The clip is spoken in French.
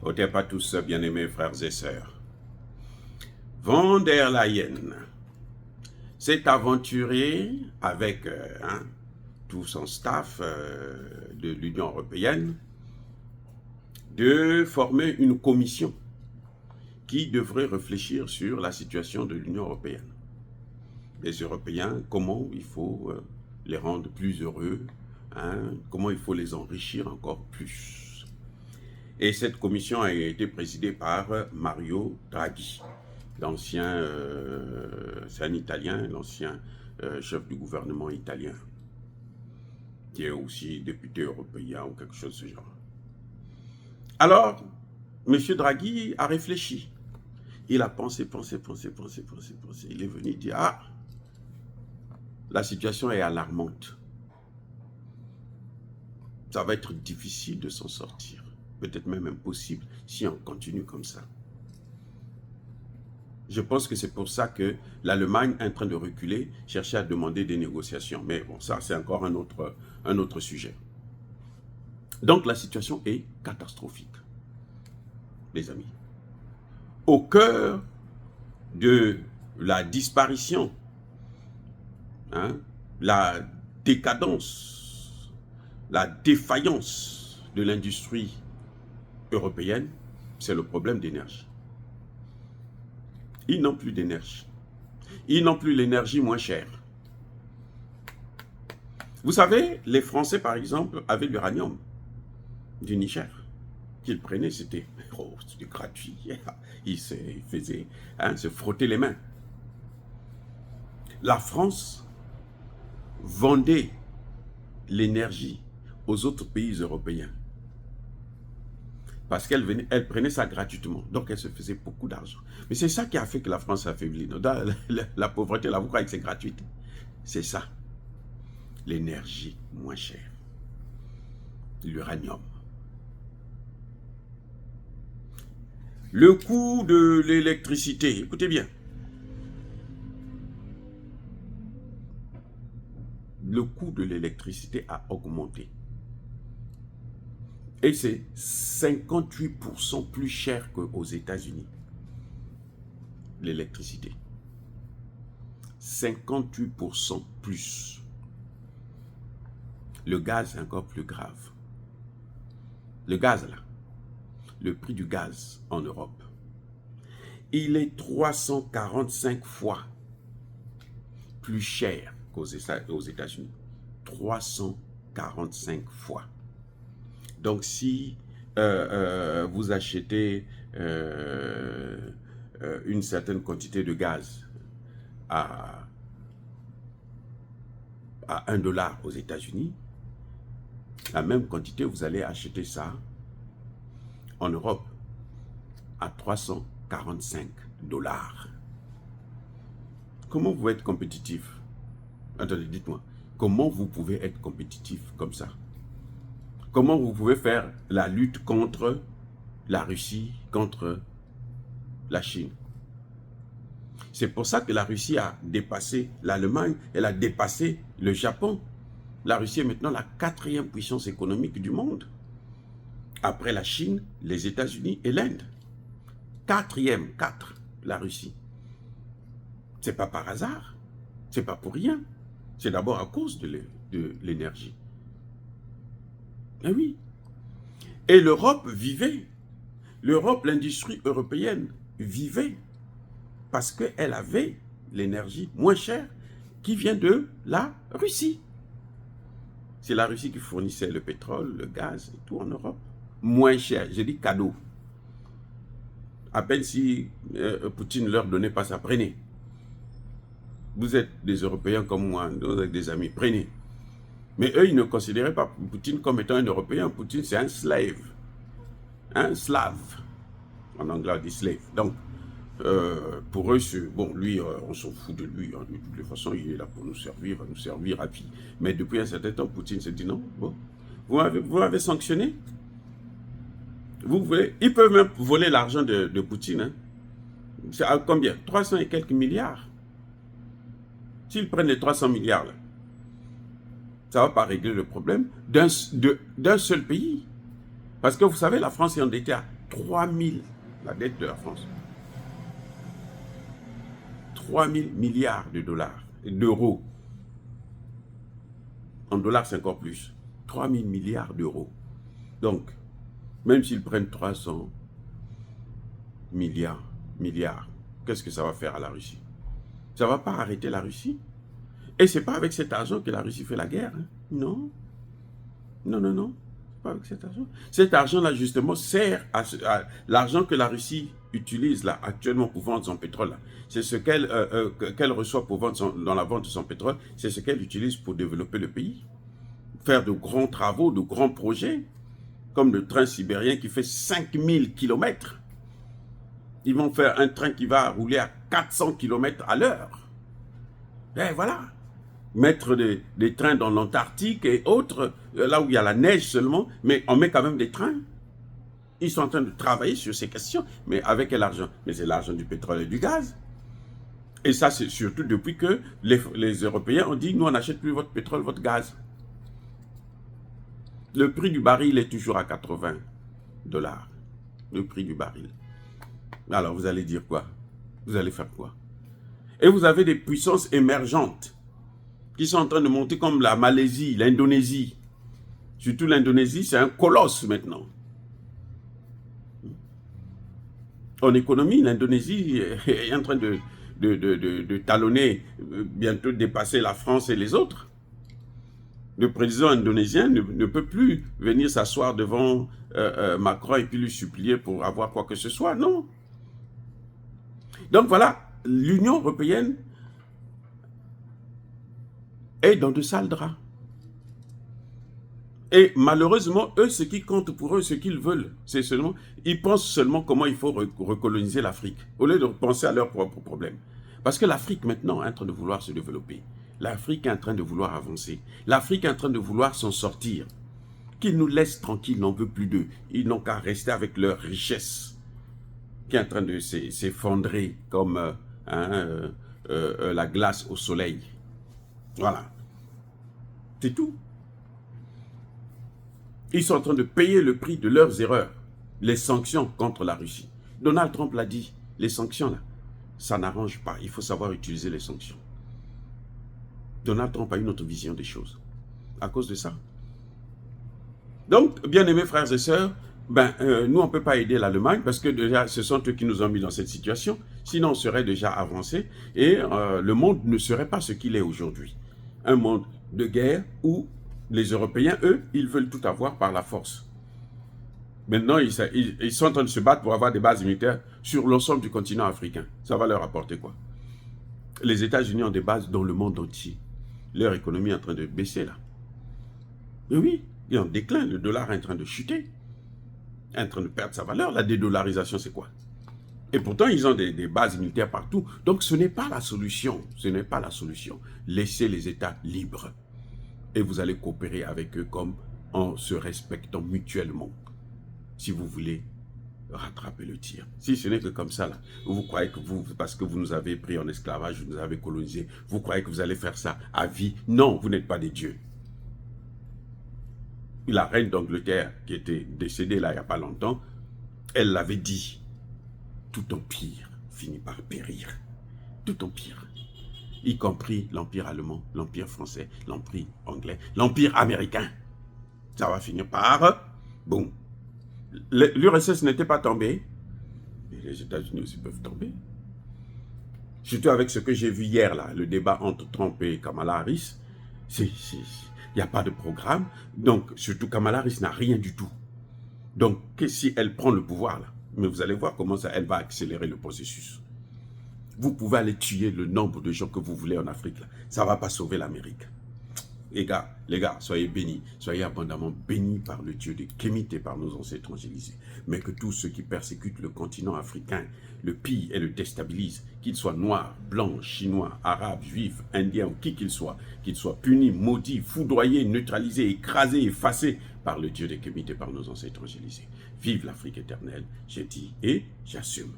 Ôtez pas tous, bien-aimés frères et sœurs. Von der Leyen s'est aventuré avec tout son staff de l'Union européenne de former une commission qui devrait réfléchir sur la situation de l'Union européenne. Les Européens, comment il faut les rendre plus heureux, comment il faut les enrichir encore plus. Et cette commission a été présidée par Mario Draghi, l'ancien, c'est un Italien, l'ancien chef du gouvernement italien, qui est aussi député européen ou quelque chose de ce genre. Alors, M. Draghi a réfléchi. Il a pensé. Il est venu dire, la situation est alarmante. Ça va être difficile de s'en sortir. Peut-être même impossible si on continue comme ça. Je pense que c'est pour ça que l'Allemagne est en train de reculer, chercher à demander des négociations. Mais bon, ça c'est encore un autre sujet. Donc la situation est catastrophique, les amis. Au cœur de la disparition, la décadence, la défaillance de l'industrie européenne, c'est le problème d'énergie. Ils n'ont plus d'énergie. Ils n'ont plus l'énergie moins chère. Vous savez, les Français, par exemple, avaient l'uranium du Niger qu'ils prenaient, c'était gratuit. Ils se faisaient se frotter les mains. La France vendait l'énergie aux autres pays européens parce qu'elle prenait ça gratuitement. Donc, elle se faisait beaucoup d'argent. Mais c'est ça qui a fait que la France s'affaiblit. La pauvreté, là, vous croyez que c'est gratuit? C'est ça. L'énergie moins chère. L'uranium. Le coût de l'électricité, écoutez bien. Le coût de l'électricité a augmenté. Et c'est 58% plus cher qu'aux États-Unis. L'électricité. 58% plus. Le gaz est encore plus grave. Le gaz, là, le prix du gaz en Europe, il est 345 fois plus cher qu'aux États-Unis. 345 fois. Donc, si vous achetez une certaine quantité de gaz à $1 aux États-Unis, la même quantité, vous allez acheter ça en Europe à 345 $. Comment vous êtes compétitif? Attendez, dites-moi, comment vous pouvez être compétitif comme ça? Comment vous pouvez faire la lutte contre la Russie, contre la Chine? C'est pour ça que la Russie a dépassé l'Allemagne, elle a dépassé le Japon. La Russie est maintenant la 4e puissance économique du monde. Après la Chine, les États-Unis et l'Inde. 4e, la Russie. C'est pas par hasard, c'est pas pour rien. C'est d'abord à cause de l'énergie. Eh oui. Et l'Europe vivait. L'Europe, l'industrie européenne vivait parce qu'elle avait l'énergie moins chère qui vient de la Russie. C'est la Russie qui fournissait le pétrole, le gaz et tout en Europe. Moins cher, j'ai dit cadeau. À peine si Poutine ne leur donnait pas ça, prenez. Vous êtes des Européens comme moi, vous êtes des amis, prenez. Mais eux, ils ne considéraient pas Poutine comme étant un Européen. Poutine, c'est un slave. Un slave. En anglais, on dit slave. Donc, pour eux, bon, lui, on s'en fout de lui. Hein. De toute façon, il est là pour nous servir, va nous servir à vie. Mais depuis un certain temps, Poutine s'est dit non, bon, vous m'avez sanctionné. Ils peuvent même voler l'argent de Poutine. Hein. C'est à combien? 300 et quelques milliards. S'ils prennent les 300 milliards, là, ça ne va pas régler le problème d'un seul pays. Parce que vous savez, la France est endettée à 3 000, la dette de la France, 3 000 milliards de dollars, d'euros. En dollars, c'est encore plus. 3 000 milliards d'euros. Donc, même s'ils prennent 300 milliards, qu'est-ce que ça va faire à la Russie? Ça ne va pas arrêter la Russie. Et ce n'est pas avec cet argent que la Russie fait la guerre. Hein? Non. Non, non, non. Pas avec cet argent. Cet argent-là, justement, sert à l'argent que la Russie utilise là, actuellement pour vendre son pétrole. C'est ce qu'elle reçoit pour vendre dans la vente de son pétrole. C'est ce qu'elle utilise pour développer le pays. Faire de grands travaux, de grands projets, comme le train sibérien qui fait 5000 km. Ils vont faire un train qui va rouler à 400 km à l'heure. Et voilà. Mettre des trains dans l'Antarctique et autres, là où il y a la neige seulement, mais on met quand même des trains. Ils sont en train de travailler sur ces questions, mais avec quel argent? Mais c'est l'argent du pétrole et du gaz. Et ça, c'est surtout depuis que les Européens ont dit, nous, on n'achète plus votre pétrole, votre gaz. Le prix du baril est toujours à 80 $. Le prix du baril. Alors, vous allez dire quoi? Vous allez faire quoi? Et vous avez des puissances émergentes qui sont en train de monter comme la Malaisie, l'Indonésie. Surtout l'Indonésie, c'est un colosse maintenant. En économie, l'Indonésie est en train de talonner, bientôt dépasser la France et les autres. Le président indonésien ne peut plus venir s'asseoir devant Macron et puis lui supplier pour avoir quoi que ce soit, non. Donc voilà, l'Union européenne est dans de sales draps. Et malheureusement, eux, ce qui compte pour eux, ce qu'ils veulent, c'est seulement, ils pensent seulement comment il faut recoloniser l'Afrique, au lieu de penser à leurs propres problèmes. Parce que l'Afrique maintenant est en train de vouloir se développer. L'Afrique est en train de vouloir avancer. L'Afrique est en train de vouloir s'en sortir. Qu'ils nous laissent tranquilles, n'en veut plus d'eux. Ils n'ont qu'à rester avec leur richesse, qui est en train de s'effondrer comme la glace au soleil. Voilà. C'est tout. Ils sont en train de payer le prix de leurs erreurs. Les sanctions contre la Russie. Donald Trump l'a dit, les sanctions là, ça n'arrange pas. Il faut savoir utiliser les sanctions. Donald Trump a une autre vision des choses. À cause de ça. Donc, bien aimés frères et sœurs, nous on ne peut pas aider l'Allemagne parce que déjà ce sont eux qui nous ont mis dans cette situation. Sinon on serait déjà avancé et le monde ne serait pas ce qu'il est aujourd'hui. Un monde de guerre où les Européens, eux, ils veulent tout avoir par la force. Maintenant, ils sont en train de se battre pour avoir des bases militaires sur l'ensemble du continent africain. Ça va leur apporter quoi? Les États-Unis ont des bases dans le monde entier. Leur économie est en train de baisser là. Et oui, il est en déclin. Le dollar est en train de chuter. Il est en train de perdre sa valeur. La dédollarisation, c'est quoi? Et pourtant, ils ont des bases militaires partout. Donc, ce n'est pas la solution. Ce n'est pas la solution. Laissez les États libres. Et vous allez coopérer avec eux comme en se respectant mutuellement. Si vous voulez rattraper le tir. Si ce n'est que comme ça, là, vous croyez que vous, parce que vous nous avez pris en esclavage, vous nous avez colonisés, vous croyez que vous allez faire ça à vie. Non, vous n'êtes pas des dieux. La reine d'Angleterre, qui était décédée là il n'y a pas longtemps, elle l'avait dit. Tout empire finit par périr. Tout empire. Y compris l'empire allemand, l'empire français, l'empire anglais, l'empire américain. Ça va finir par... Bon. L'URSS n'était pas tombé. Et les États-Unis aussi peuvent tomber. Surtout avec ce que j'ai vu hier, là, le débat entre Trump et Kamala Harris. Il n'y a pas de programme. Donc, surtout Kamala Harris n'a rien du tout. Donc, si elle prend le pouvoir, là, mais vous allez voir comment ça, elle va accélérer le processus. Vous pouvez aller tuer le nombre de gens que vous voulez en Afrique. Là. Ça ne va pas sauver l'Amérique. Les gars, soyez bénis. Soyez abondamment bénis par le Dieu de Kémite et par nos ancêtres angélisés. Mais que tous ceux qui persécutent le continent africain, le pillent et le déstabilisent, qu'ils soient noirs, blancs, chinois, arabes, juifs, indiens ou qui qu'ils soient punis, maudits, foudroyés, neutralisés, écrasés, effacés par le Dieu de Kémite et par nos ancêtres angélisés. Vive l'Afrique éternelle, j'ai dit et j'assume.